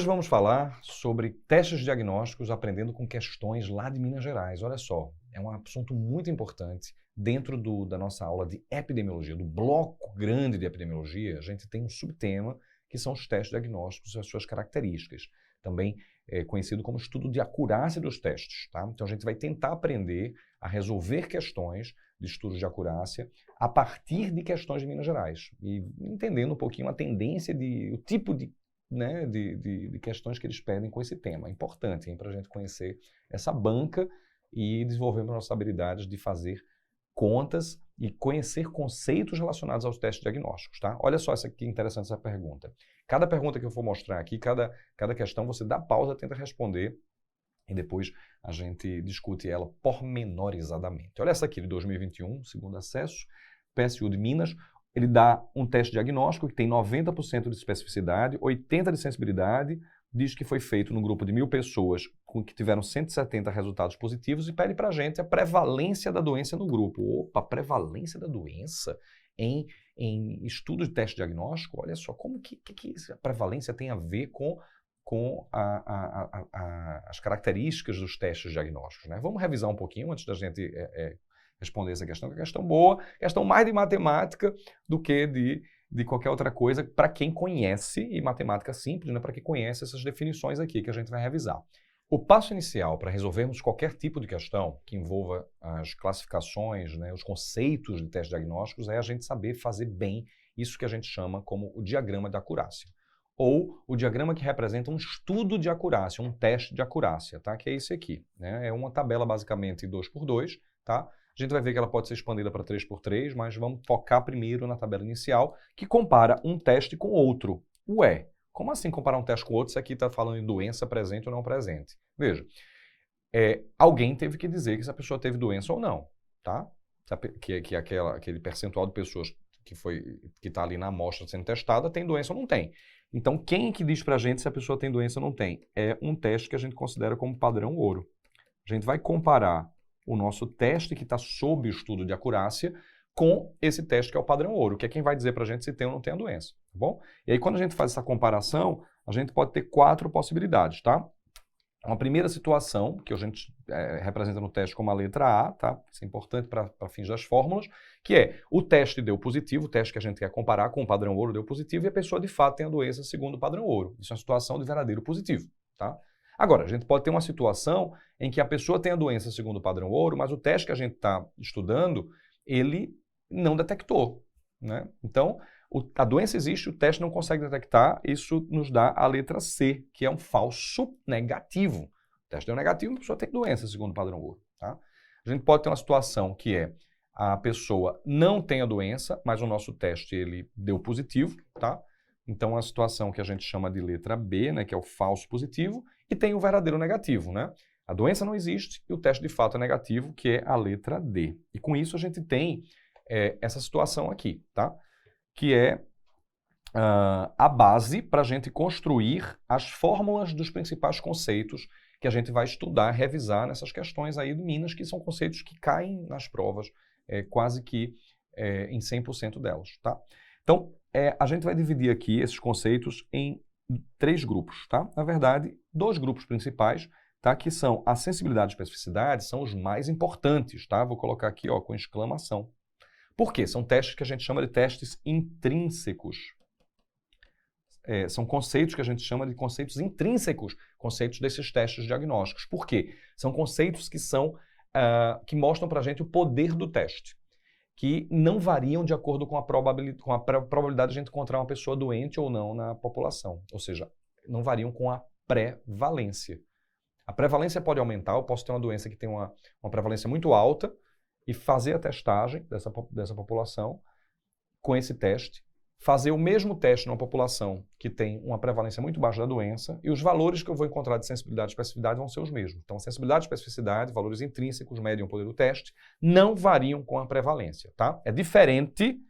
Hoje vamos falar sobre testes diagnósticos aprendendo com questões lá de Minas Gerais. Olha só, é um assunto muito importante dentro da nossa aula de epidemiologia, do bloco grande de epidemiologia. A gente tem um subtema que são os testes diagnósticos e as suas características. Também é conhecido como estudo de acurácia dos testes, tá? Então a gente vai tentar aprender a resolver questões de estudos de acurácia a partir de questões de Minas Gerais e entendendo um pouquinho a tendência, o tipo de questões que eles pedem com esse tema. É importante para a gente conhecer essa banca e desenvolver nossas habilidades de fazer contas e conhecer conceitos relacionados aos testes diagnósticos, tá? Olha só essa aqui, interessante essa pergunta. Cada pergunta que eu for mostrar aqui, cada questão, você dá pausa, tenta responder e depois a gente discute ela pormenorizadamente. Olha essa aqui de 2021, segundo acesso, PSU de Minas. Ele dá um teste diagnóstico que tem 90% de especificidade, 80% de sensibilidade, diz que foi feito num grupo de 1.000 pessoas que tiveram 170 resultados positivos e pede para a gente a prevalência da doença no grupo. Opa, prevalência da doença em estudos de teste diagnóstico? Olha só, como que a prevalência tem a ver com as características dos testes diagnósticos, né? Vamos revisar um pouquinho antes da gente responder essa questão, que é uma questão boa, questão mais de matemática do que de qualquer outra coisa, para quem conhece, e matemática simples, né, para quem conhece essas definições aqui que a gente vai revisar. O passo inicial para resolvermos qualquer tipo de questão que envolva as classificações, né, os conceitos de testes diagnósticos, é a gente saber fazer bem isso que a gente chama como o diagrama de acurácia, ou o diagrama que representa um estudo de acurácia, um teste de acurácia, tá? Que é esse aqui, né? É uma tabela basicamente 2x2, tá? A gente vai ver que ela pode ser expandida para 3x3, mas vamos focar primeiro na tabela inicial, que compara um teste com outro. Ué, como assim comparar um teste com outro? Isso aqui está falando de doença presente ou não presente. Veja, alguém teve que dizer que essa pessoa teve doença ou não, tá? Que aquele percentual de pessoas que está ali na amostra sendo testada tem doença ou não tem. Então, quem que diz para a gente se a pessoa tem doença ou não tem? É um teste que a gente considera como padrão ouro. A gente vai comparar o nosso teste que está sob o estudo de acurácia com esse teste que é o padrão ouro, que é quem vai dizer para a gente se tem ou não tem a doença, tá bom? E aí, quando a gente faz essa comparação, a gente pode ter 4 possibilidades, tá? Uma primeira situação, que a gente representa no teste como a letra A, tá? Isso é importante para fins das fórmulas, que é o teste deu positivo, o teste que a gente quer comparar com o padrão ouro deu positivo e a pessoa de fato tem a doença segundo o padrão ouro. Isso é uma situação de verdadeiro positivo, tá? Agora, a gente pode ter uma situação em que a pessoa tem a doença segundo o padrão ouro, mas o teste que a gente está estudando, ele não detectou, né? Então, a doença existe, o teste não consegue detectar, isso nos dá a letra C, que é um falso negativo. O teste deu negativo, a pessoa tem doença segundo o padrão ouro, tá? A gente pode ter uma situação que a pessoa não tem a doença, mas o nosso teste ele deu positivo, tá? Então, é uma situação que a gente chama de letra B, né, que é o falso positivo, e tem o verdadeiro negativo, né? A doença não existe e o teste de fato é negativo, que é a letra D. E com isso a gente tem essa situação aqui, tá? Que é a base para a gente construir as fórmulas dos principais conceitos que a gente vai estudar, revisar nessas questões aí de Minas, que são conceitos que caem nas provas quase que em 100% delas, tá? Então, a gente vai dividir aqui esses conceitos em 3 grupos, tá? Na verdade, 2 grupos principais, tá? Que são a sensibilidade e especificidade, são os mais importantes, tá? Vou colocar aqui, ó, com exclamação. Por quê? São testes que a gente chama de testes intrínsecos. São conceitos que a gente chama de conceitos intrínsecos, conceitos desses testes diagnósticos. Por quê? São conceitos que mostram para a gente o poder do teste, que não variam de acordo com a probabilidade de a gente encontrar uma pessoa doente ou não na população. Ou seja, não variam com a prevalência. A prevalência pode aumentar, eu posso ter uma doença que tem uma prevalência muito alta e fazer a testagem dessa população com esse teste, fazer o mesmo teste numa população que tem uma prevalência muito baixa da doença e os valores que eu vou encontrar de sensibilidade e especificidade vão ser os mesmos. Então, sensibilidade e especificidade, valores intrínsecos, medem o poder do teste, não variam com a prevalência, tá? É diferente,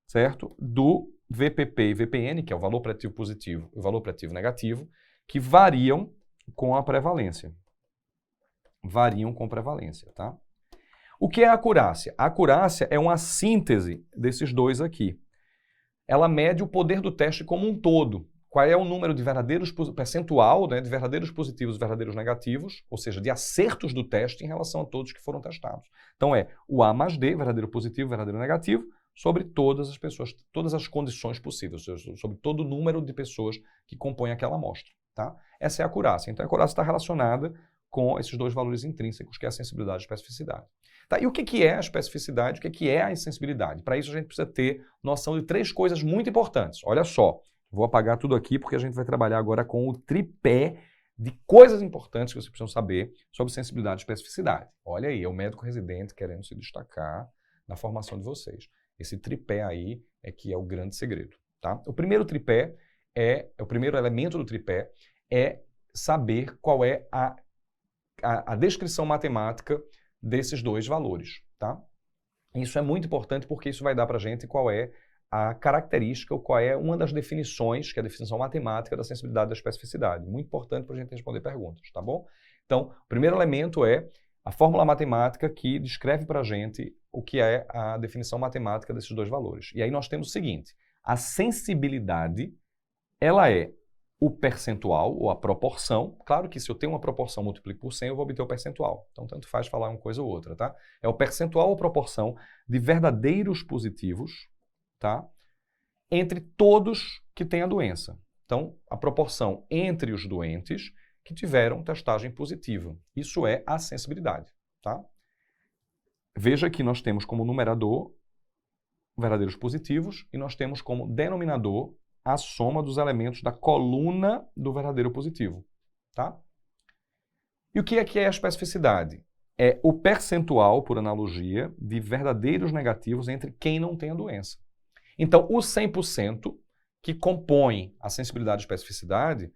certo, do VPP e VPN, que é o valor preditivo positivo e o valor preditivo negativo, que variam com a prevalência. Variam com prevalência, tá? O que é a acurácia? A acurácia é uma síntese desses dois aqui. Ela mede o poder do teste como um todo. qual é o número de verdadeiros, percentual, né, de verdadeiros positivos e verdadeiros negativos, ou seja, de acertos do teste em relação a todos que foram testados. Então é o A mais D, verdadeiro positivo, verdadeiro negativo, sobre todas as pessoas, todas as condições possíveis, ou seja, sobre todo o número de pessoas que compõem aquela amostra. Tá? Essa é a acurácia. Então a acurácia está relacionada com esses dois valores intrínsecos, que é a sensibilidade e a especificidade. Tá? E o que é a especificidade? O que é a insensibilidade? Para isso a gente precisa ter noção de 3 coisas muito importantes. Olha só, vou apagar tudo aqui porque a gente vai trabalhar agora com o tripé de coisas importantes que vocês precisam saber sobre sensibilidade e especificidade. Olha aí, é o médico residente querendo se destacar na formação de vocês. Esse tripé aí é que é o grande segredo. Tá? O primeiro tripé o primeiro elemento do tripé é saber qual é a descrição matemática desses dois valores. Tá? Isso é muito importante porque isso vai dar para a gente qual é a característica ou qual é uma das definições, que é a definição matemática da sensibilidade e da especificidade. Muito importante para a gente responder perguntas, tá bom? Então, o primeiro elemento é a fórmula matemática que descreve para a gente o que é a definição matemática desses dois valores. E aí nós temos o seguinte, a sensibilidade, ela é o percentual ou a proporção. Claro que se eu tenho uma proporção multiplico por 100, eu vou obter o percentual. Então, tanto faz falar uma coisa ou outra, tá? É o percentual ou proporção de verdadeiros positivos, tá? Entre todos que têm a doença. Então, a proporção entre os doentes que tiveram testagem positiva. Isso é a sensibilidade, tá? Veja que nós temos como numerador verdadeiros positivos e nós temos como denominador a soma dos elementos da coluna do verdadeiro positivo, tá? E o que é a especificidade? É o percentual, por analogia, de verdadeiros negativos entre quem não tem a doença. Então, o 100% que compõe a sensibilidade e especificidade,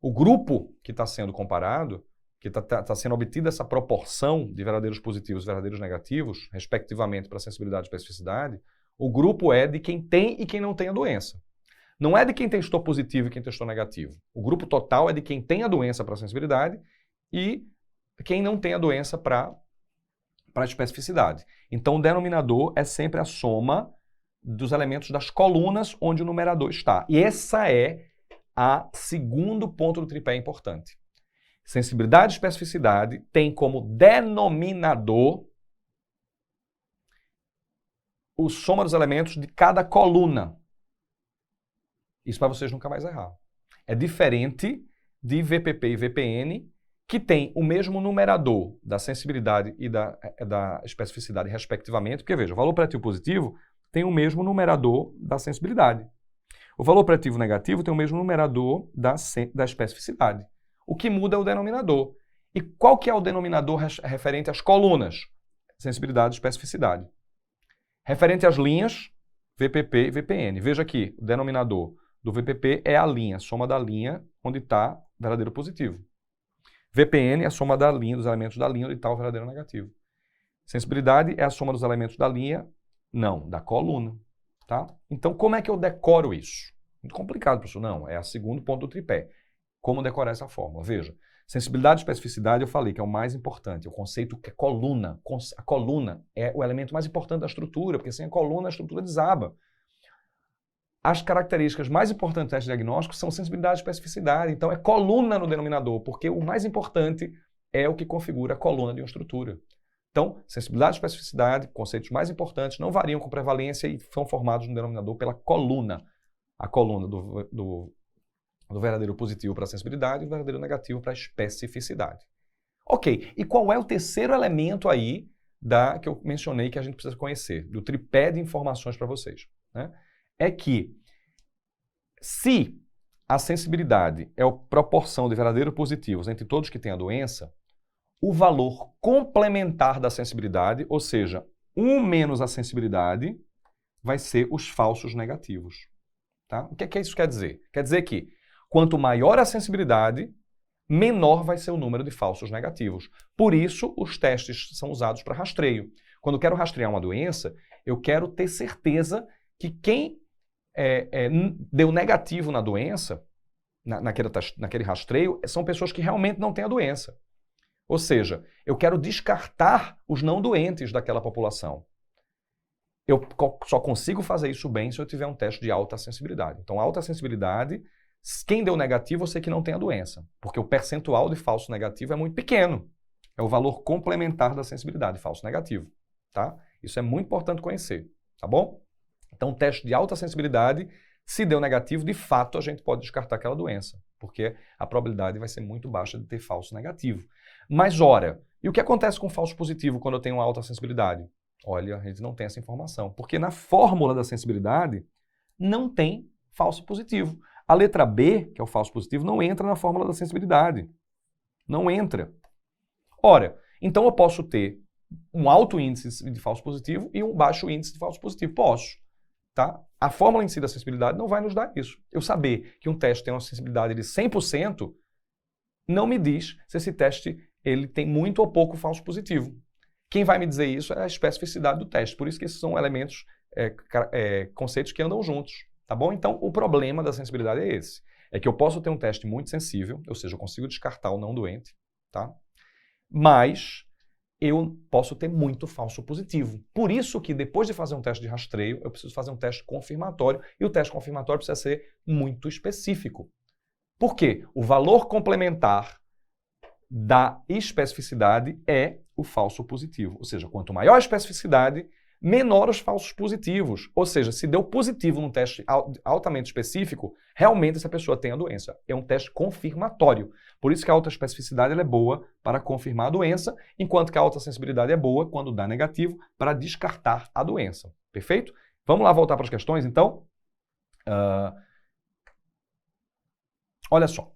o grupo que está sendo comparado, que está sendo obtida essa proporção de verdadeiros positivos e verdadeiros negativos, respectivamente para a sensibilidade e especificidade, o grupo é de quem tem e quem não tem a doença. Não é de quem testou positivo e quem testou negativo. O grupo total é de quem tem a doença para a sensibilidade e quem não tem a doença para a especificidade. Então, o denominador é sempre a soma dos elementos das colunas onde o numerador está. E essa é a segundo ponto do tripé importante. Sensibilidade e especificidade tem como denominador o soma dos elementos de cada coluna. Isso para vocês nunca mais errar. É diferente de VPP e VPN, que tem o mesmo numerador da sensibilidade e da especificidade, respectivamente. Porque, veja, o valor preditivo positivo tem o mesmo numerador da sensibilidade. O valor preditivo negativo tem o mesmo numerador da especificidade. O que muda é o denominador. E qual que é o denominador referente às colunas? Sensibilidade e especificidade. Referente às linhas, VPP e VPN. Veja aqui, o denominador do VPP é a linha, a soma da linha onde está o verdadeiro positivo. VPN é a soma da linha, dos elementos da linha onde está o verdadeiro negativo. Sensibilidade é a soma dos elementos da linha, não, da coluna. Tá? Então, como é que eu decoro isso? Muito complicado, professor. Não, é o segundo ponto do tripé. Como decorar essa fórmula? Veja, sensibilidade e especificidade eu falei que é o mais importante, o conceito que é coluna. A coluna é o elemento mais importante da estrutura, porque sem a coluna a estrutura desaba. As características mais importantes do teste diagnóstico são sensibilidade e especificidade. Então, é coluna no denominador, porque o mais importante é o que configura a coluna de uma estrutura. Então, sensibilidade e especificidade, conceitos mais importantes, não variam com prevalência e são formados no denominador pela coluna. A coluna do verdadeiro positivo para a sensibilidade e o verdadeiro negativo para a especificidade. Ok, e qual é o terceiro elemento aí que eu mencionei que a gente precisa conhecer, do tripé de informações para vocês, né? É que se a sensibilidade é a proporção de verdadeiros positivos entre todos que têm a doença, o valor complementar da sensibilidade, ou seja, 1 menos a sensibilidade, vai ser os falsos negativos. Tá? O que isso quer dizer? Quer dizer que quanto maior a sensibilidade, menor vai ser o número de falsos negativos. Por isso, os testes são usados para rastreio. Quando eu quero rastrear uma doença, eu quero ter certeza que quem deu negativo na doença, naquele rastreio, são pessoas que realmente não têm a doença. Ou seja, eu quero descartar os não doentes daquela população. Eu só consigo fazer isso bem se eu tiver um teste de alta sensibilidade. Então, alta sensibilidade Quem deu negativo, eu sei que não tem a doença, porque o percentual de falso negativo é muito pequeno. É o valor complementar da sensibilidade, falso negativo, tá? Isso é muito importante conhecer, tá bom? Então, teste de alta sensibilidade, se deu negativo, de fato a gente pode descartar aquela doença, porque a probabilidade vai ser muito baixa de ter falso negativo. Mas, ora, e o que acontece com falso positivo quando eu tenho alta sensibilidade? Olha, a gente não tem essa informação, porque na fórmula da sensibilidade não tem falso positivo. A letra B, que é o falso positivo, não entra na fórmula da sensibilidade. Não entra. Ora, então eu posso ter um alto índice de falso positivo e um baixo índice de falso positivo. Posso. Tá? A fórmula em si da sensibilidade não vai nos dar isso. Eu saber que um teste tem uma sensibilidade de 100% não me diz se esse teste ele tem muito ou pouco falso positivo. Quem vai me dizer isso é a especificidade do teste. Por isso que esses são elementos, conceitos que andam juntos. Tá bom? Então, o problema da sensibilidade é esse. É que eu posso ter um teste muito sensível, ou seja, eu consigo descartar o não doente, tá? Mas eu posso ter muito falso positivo. Por isso que depois de fazer um teste de rastreio, eu preciso fazer um teste confirmatório, e o teste confirmatório precisa ser muito específico. Por quê? O valor complementar da especificidade é o falso positivo. Ou seja, quanto maior a especificidade, menor os falsos positivos. Ou seja, se deu positivo num teste altamente específico, realmente essa pessoa tem a doença. É um teste confirmatório. Por isso que a alta especificidade ela é boa para confirmar a doença, enquanto que a alta sensibilidade é boa quando dá negativo para descartar a doença. Perfeito? Vamos lá voltar para as questões, então? Olha só.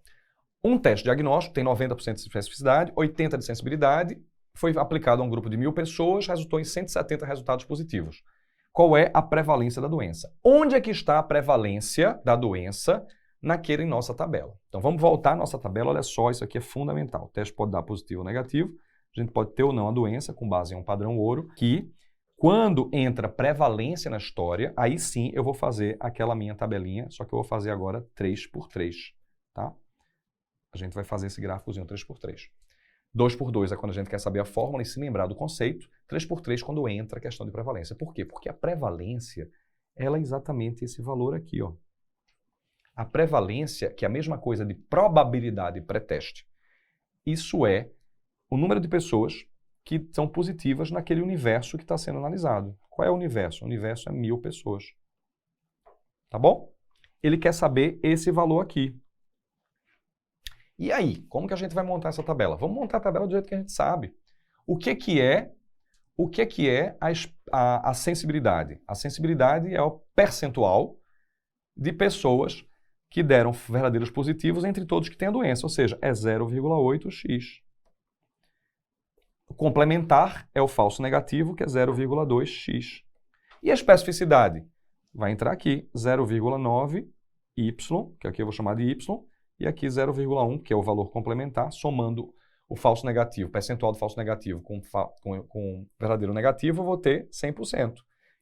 Um teste diagnóstico tem 90% de especificidade, 80% de sensibilidade, foi aplicado a um grupo de 1.000 pessoas, resultou em 170 resultados positivos. Qual é a prevalência da doença? Onde é que está a prevalência da doença naquela em nossa tabela? Então vamos voltar à nossa tabela, olha só, isso aqui é fundamental. O teste pode dar positivo ou negativo, a gente pode ter ou não a doença com base em um padrão ouro, que quando entra prevalência na história, aí sim eu vou fazer aquela minha tabelinha, só que eu vou fazer agora 3x3, tá? A gente vai fazer esse gráficozinho 3x3. 2x2 é quando a gente quer saber a fórmula e se lembrar do conceito. 3x3 quando entra a questão de prevalência. Por quê? Porque a prevalência ela é exatamente esse valor aqui, ó. A prevalência, que é a mesma coisa de probabilidade pré-teste, isso é o número de pessoas que são positivas naquele universo que está sendo analisado. Qual é o universo? O universo é 1.000 pessoas. Tá bom? Ele quer saber esse valor aqui. E aí, como que a gente vai montar essa tabela? Vamos montar a tabela do jeito que a gente sabe. O que é a sensibilidade? A sensibilidade é o percentual de pessoas que deram verdadeiros positivos entre todos que têm a doença, ou seja, é 0,8x. O complementar é o falso negativo, que é 0,2x. E a especificidade? Vai entrar aqui, 0,9y, que aqui eu vou chamar de y, e aqui 0,1, que é o valor complementar, somando o falso negativo, percentual do falso negativo com verdadeiro negativo, eu vou ter 100%.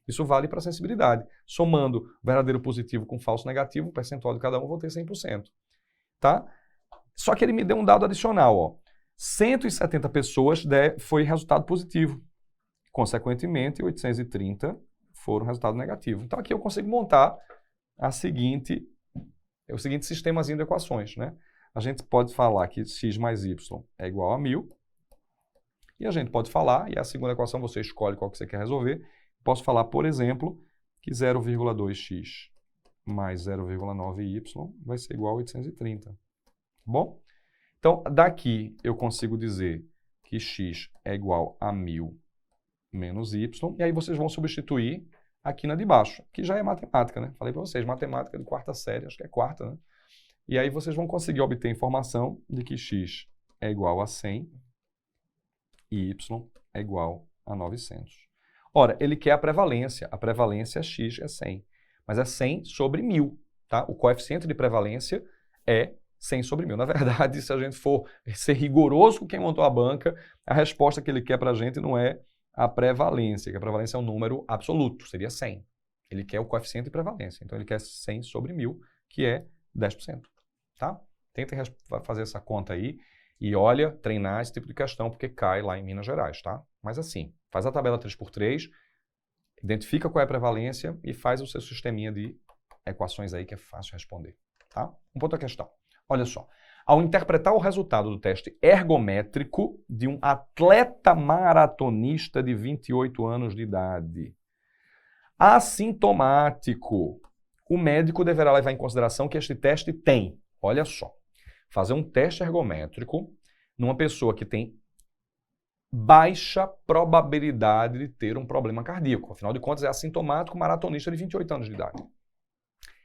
Isso vale para a sensibilidade. Somando verdadeiro positivo com falso negativo, o percentual de cada um, eu vou ter 100%. Tá? Só que ele me deu um dado adicional. Ó. 170 pessoas foi resultado positivo. Consequentemente, 830 foram resultado negativo. Então aqui eu consigo montar o seguinte sistemazinho de equações, né? A gente pode falar que x mais y é igual a 1.000. E a gente pode falar, e a segunda equação você escolhe qual que você quer resolver. Posso falar, por exemplo, que 0,2x mais 0,9y vai ser igual a 830. Bom? Então, daqui eu consigo dizer que x é igual a 1.000 menos y. E aí vocês vão substituir aqui na de baixo, que já é matemática, né? Falei para vocês, matemática de quarta série, acho que é quarta, né? E aí vocês vão conseguir obter a informação de que x é igual a 100 e y é igual a 900. Ora, ele quer a prevalência x é 100, mas é 100 sobre 1.000, tá? O coeficiente de prevalência é 100 sobre 1.000. Na verdade, se a gente for ser rigoroso com quem montou a banca, a resposta que ele quer para a gente não é a prevalência, que a prevalência é um número absoluto, seria 100. Ele quer o coeficiente de prevalência, então ele quer 100 sobre 1.000, que é 10%. Tá? Tentem fazer essa conta aí e olha, treinar esse tipo de questão, porque cai lá em Minas Gerais, tá? Mas assim, faz a tabela 3x3, identifica qual é a prevalência e faz o seu sisteminha de equações aí que é fácil responder. Tá? Vamos para outra questão. Olha só. Ao interpretar o resultado do teste ergométrico de um atleta maratonista de 28 anos de idade, assintomático, o médico deverá levar em consideração que este teste tem, olha só, fazer um teste ergométrico numa pessoa que tem baixa probabilidade de ter um problema cardíaco. Afinal de contas, é assintomático maratonista de 28 anos de idade.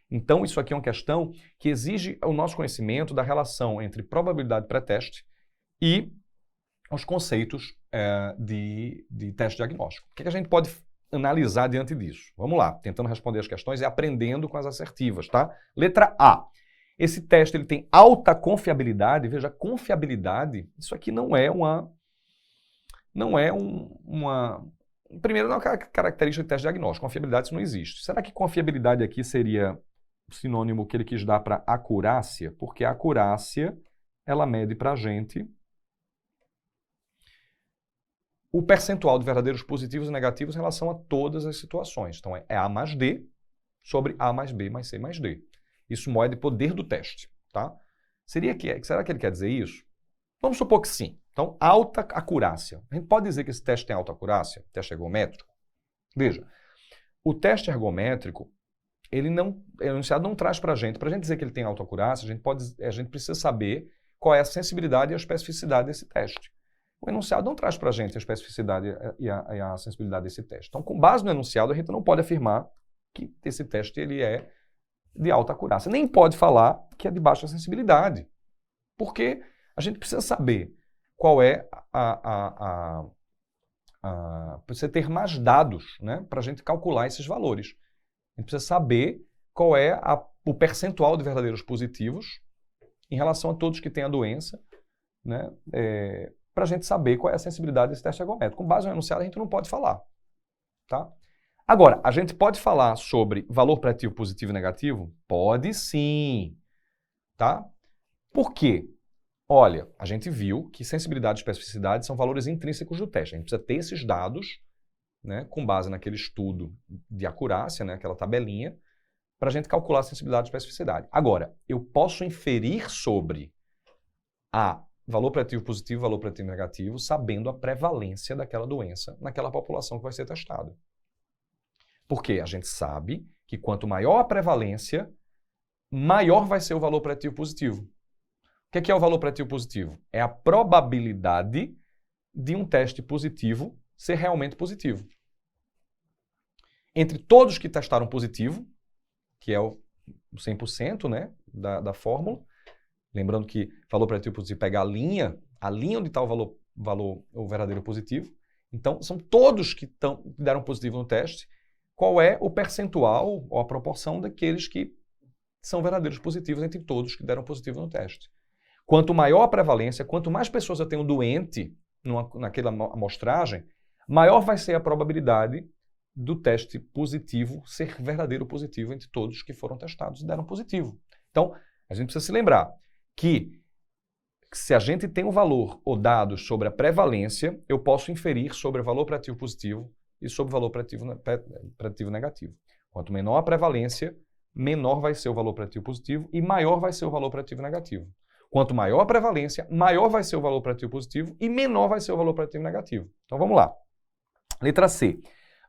Então, isso aqui é uma questão que exige o nosso conhecimento da relação entre probabilidade pré-teste e os conceitos de teste diagnóstico. O que a gente pode analisar diante disso? Vamos lá, tentando responder as questões e aprendendo com as assertivas, tá? Letra A. Esse teste ele tem alta confiabilidade. Veja, confiabilidade, isso aqui não é uma... Primeiro, não é uma característica de teste diagnóstico. Confiabilidade, isso não existe. Será que confiabilidade aqui seria o sinônimo que ele quis dar para acurácia? Porque a acurácia, ela mede para a gente o percentual de verdadeiros positivos e negativos em relação a todas as situações. Então, é A mais D sobre A mais B mais C mais D. Isso mede o poder do teste, tá? Será que ele quer dizer isso? Vamos supor que sim. Então, alta acurácia. A gente pode dizer que esse teste tem alta acurácia? Teste ergométrico? Veja, o teste ergométrico, o enunciado não traz para a gente dizer que ele tem alta acurácia, a gente precisa saber qual é a sensibilidade e a especificidade desse teste. O enunciado não traz para a gente a especificidade e a sensibilidade desse teste. Então, com base no enunciado, a gente não pode afirmar que esse teste ele é de alta acurácia. Nem pode falar que é de baixa sensibilidade. Porque a gente precisa saber qual é precisa ter mais dados, né, para a gente calcular esses valores. A gente precisa saber qual é o percentual de verdadeiros positivos em relação a todos que têm a doença, né, para a gente saber qual é a sensibilidade desse teste ergométrico. Com base no enunciado, a gente não pode falar. Tá? Agora, a gente pode falar sobre valor preditivo positivo e negativo? Pode sim. Tá? Por quê? Olha, a gente viu que sensibilidade e especificidade são valores intrínsecos do teste. A gente precisa ter esses dados, né, com base naquele estudo de acurácia, né, aquela tabelinha, para a gente calcular a sensibilidade e especificidade. Agora, eu posso inferir sobre valor preditivo positivo e valor preditivo negativo, sabendo a prevalência daquela doença naquela população que vai ser testada. Porque a gente sabe que quanto maior a prevalência, maior vai ser o valor preditivo positivo. O que é o valor preditivo positivo? É a probabilidade de um teste positivo ser realmente positivo. Entre todos que testaram positivo, que é o 100%, né, da fórmula, lembrando que valor preditivo positivo pega a linha onde está o verdadeiro positivo. Então, são todos que deram positivo no teste. Qual é o percentual ou a proporção daqueles que são verdadeiros positivos entre todos que deram positivo no teste? Quanto maior a prevalência, quanto mais pessoas eu tenho doente naquela amostragem, maior vai ser a probabilidade do teste positivo ser verdadeiro positivo entre todos que foram testados e deram positivo. Então, a gente precisa se lembrar que se a gente tem um valor ou dados sobre a prevalência, eu posso inferir sobre o valor preditivo positivo e sobre o valor preditivo negativo. Quanto menor a prevalência, menor vai ser o valor preditivo positivo e maior vai ser o valor preditivo negativo. Quanto maior a prevalência, maior vai ser o valor preditivo positivo e menor vai ser o valor preditivo negativo. Então vamos lá. Letra C.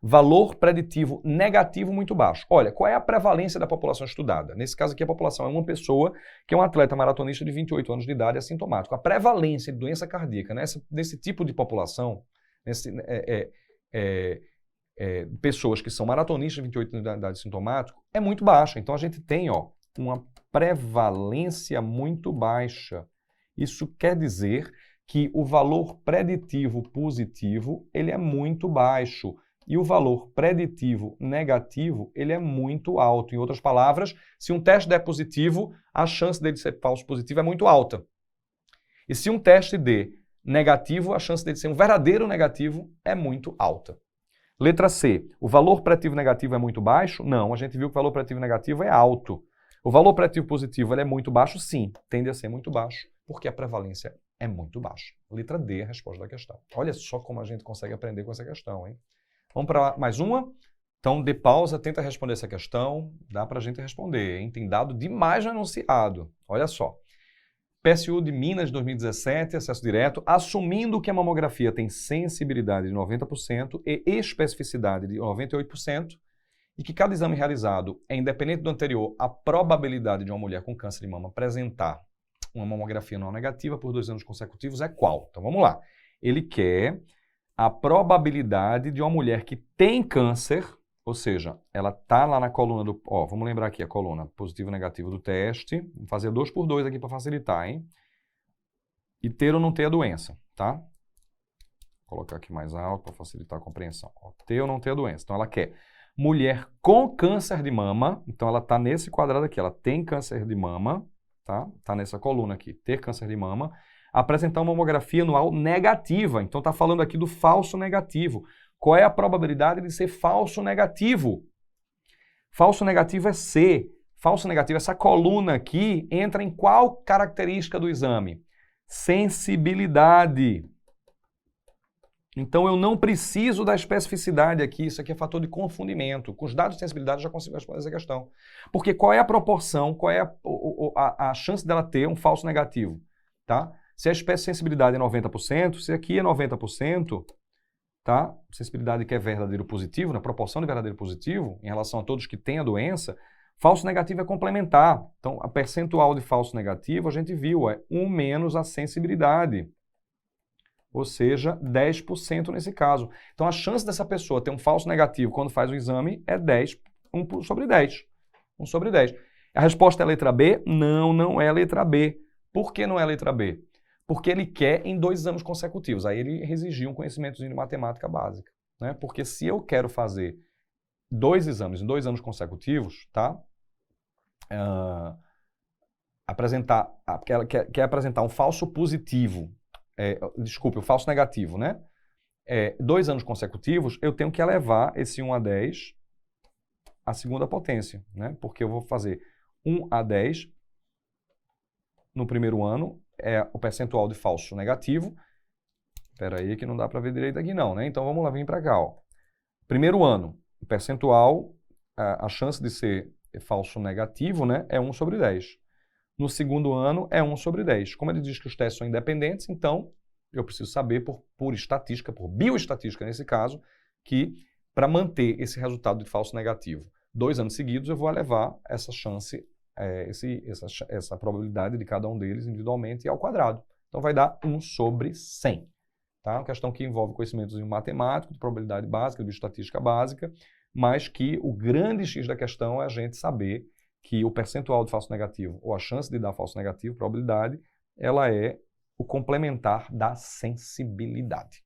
Valor preditivo negativo muito baixo. Olha, qual é a prevalência da população estudada? Nesse caso aqui, a população é uma pessoa que é um atleta maratonista de 28 anos de idade assintomático. A prevalência de doença cardíaca nesse tipo de população, pessoas que são maratonistas de 28 anos de idade assintomático, é muito baixa. Então a gente tem uma prevalência muito baixa. Isso quer dizer que o valor preditivo positivo ele é muito baixo e o valor preditivo negativo ele é muito alto. Em outras palavras, se um teste der positivo, a chance dele ser falso positivo é muito alta. E se um teste der negativo, a chance dele ser um verdadeiro negativo é muito alta. Letra C. O valor preditivo negativo é muito baixo? Não, a gente viu que o valor preditivo negativo é alto. O valor preditivo positivo ele é muito baixo? Sim, tende a ser muito baixo, porque a prevalência é muito baixa. Letra D é a resposta da questão. Olha só como a gente consegue aprender com essa questão, hein? Vamos para mais uma? Então, dê pausa, tenta responder essa questão, dá para a gente responder, hein? Tem dado demais no enunciado. Olha só. PSU de Minas, 2017, acesso direto, assumindo que a mamografia tem sensibilidade de 90% e especificidade de 98%, e que cada exame realizado é independente do anterior, a probabilidade de uma mulher com câncer de mama apresentar uma mamografia não negativa por 2 anos consecutivos é qual? Então, vamos lá. Ele quer a probabilidade de uma mulher que tem câncer, ou seja, ela está lá na coluna do... Ó, vamos lembrar aqui a coluna positivo e negativo do teste. Vamos fazer 2 por 2 aqui para facilitar, hein? E ter ou não ter a doença, tá? Vou colocar aqui mais alto para facilitar a compreensão. Ó, ter ou não ter a doença. Então, ela quer mulher com câncer de mama. Então, ela está nesse quadrado aqui. Ela tem câncer de mama, tá? Está nessa coluna aqui. Ter câncer de mama. Apresentar uma mamografia anual negativa. Então, está falando aqui do falso negativo. Qual é a probabilidade de ser falso negativo? Falso negativo é C. Falso negativo, essa coluna aqui, entra em qual característica do exame? Sensibilidade. Então, eu não preciso da especificidade aqui. Isso aqui é fator de confundimento. Com os dados de sensibilidade, eu já consigo responder essa questão. Porque qual é a proporção, qual é a chance dela ter um falso negativo? Tá? Se a sensibilidade é 90%, se aqui é 90%, tá? Sensibilidade que é verdadeiro positivo, na proporção de verdadeiro positivo, em relação a todos que têm a doença, falso negativo é complementar. Então, a percentual de falso negativo, a gente viu, é 1 menos a sensibilidade. Ou seja, 10% nesse caso. Então, a chance dessa pessoa ter um falso negativo quando faz o exame é 10, 1 sobre 10. 1 sobre 10. A resposta é a letra B? Não, não é a letra B. Por que não é a letra B? Porque ele quer em 2 exames consecutivos. Aí ele exigiu um conhecimentozinho de matemática básica, né? Porque se eu quero fazer 2 exames em 2 anos consecutivos, tá? Quer apresentar um falso positivo, desculpe, um falso negativo, né? 2 anos consecutivos, eu tenho que elevar esse 1 a 10 à segunda potência, né? Porque eu vou fazer 1 a 10 no primeiro ano, é o percentual de falso negativo. Espera aí que não dá para ver direito aqui não, né? Então vamos lá, vem para cá, ó. Primeiro ano, o percentual, a chance de ser falso negativo, né, é 1 sobre 10. No segundo ano é 1 sobre 10. Como ele diz que os testes são independentes, então eu preciso saber por estatística, por bioestatística nesse caso, que para manter esse resultado de falso negativo 2 anos seguidos, eu vou elevar essa chance, essa probabilidade de cada um deles individualmente ao quadrado. Então vai dar 1 sobre 100. Tá? Uma questão que envolve conhecimentos em matemático, de probabilidade básica, de bioestatística básica, mas que o grande X da questão é a gente saber que o percentual de falso negativo, ou a chance de dar falso negativo, probabilidade, ela é o complementar da sensibilidade.